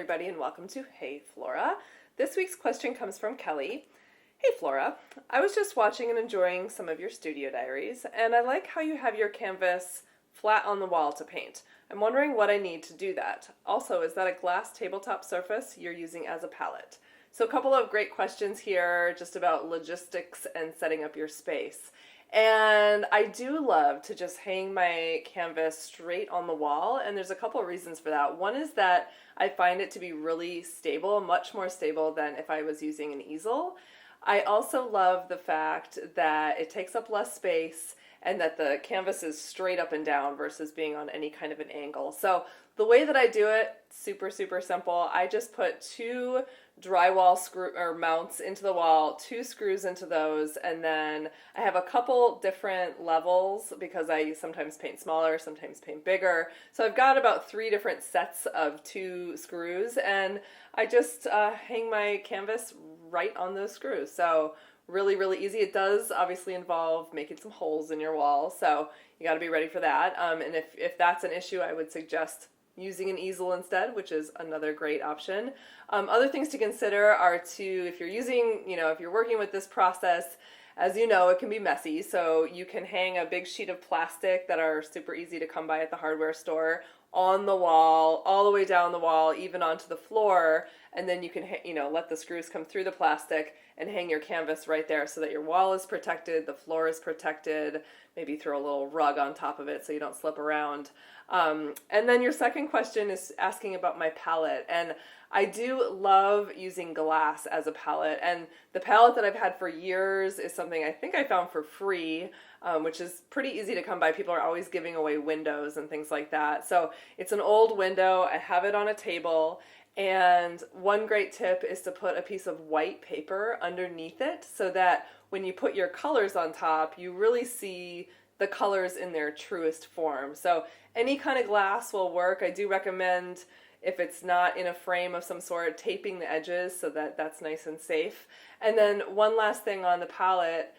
everybody, and welcome to Hey Flora. This week's question comes from Kelly. Hey Flora, I was just watching and enjoying some of your studio diaries, and I like how you have your canvas flat on the wall to paint. I'm wondering what I need to do that. Also, is that a glass tabletop surface you're using as a palette? So a couple of great questions here just about logistics and setting up your space. And I do love to just hang my canvas straight on the wall, and there's a couple of reasons for that. One is that I find it to be really stable, much more stable than if I was using an easel. I also love the fact that it takes up less space and that the canvas is straight up and down versus being on any kind of an angle. So the way that I do it, super simple. I just put two drywall screw or mounts into the wall, two screws into those, and then I have a couple different levels because I sometimes paint smaller, sometimes paint bigger. So I've got about 3 different sets of 2 screws, and I just hang my canvas right on those screws. So really easy. It does obviously involve making some holes in your wall, so you got to be ready for that. And if that's an issue, I would suggest using an easel instead, which is another great option. Other things to consider are if you're using, if you're working with this process, as you know, it can be messy, so you can hang a big sheet of plastic that are super easy to come by at the hardware store on the wall, all the way down the wall, even onto the floor, and then you can, let the screws come through the plastic and hang your canvas right there so that your wall is protected, the floor is protected, maybe throw a little rug on top of it so you don't slip around. And then your second question is asking about my palette, and I do love using glass as a palette, and the palette that I've had for years is something I think I found for free, which is pretty easy to come by. People are always giving away windows and things like that. So it's an old window. I have it on a table, and one great tip is to put a piece of white paper underneath it so that when you put your colors on top, you really see the colors in their truest form. So any kind of glass will work. I do recommend, if it's not in a frame of some sort, taping the edges so that that's nice and safe. And then one last thing on the palette,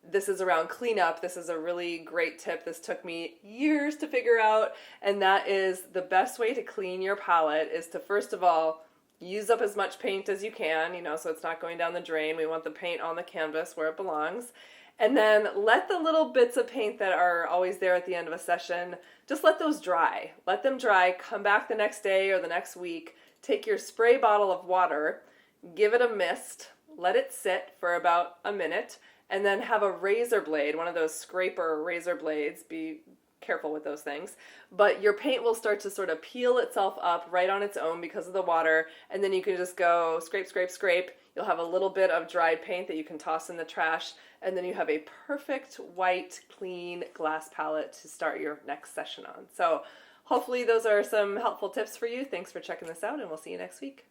this is around cleanup. This is a really great tip. This took me years to figure out, and that is the best way to clean your palette is to, first of all, use up as much paint as you can, so it's not going down the drain. We want the paint on the canvas where it belongs. And then let the little bits of paint that are always there at the end of a session, just let those dry. Let them dry, come back the next day or the next week, take your spray bottle of water, give it a mist, let it sit for about a minute, and then have a razor blade, one of those scraper razor blades, be careful with those things, but your paint will start to sort of peel itself up right on its own because of the water, and then you can just go scrape. You'll have a little bit of dried paint that you can toss in the trash, and then you have a perfect white, clean glass palette to start your next session on. So hopefully those are some helpful tips for you. Thanks for checking this out, and we'll see you next week.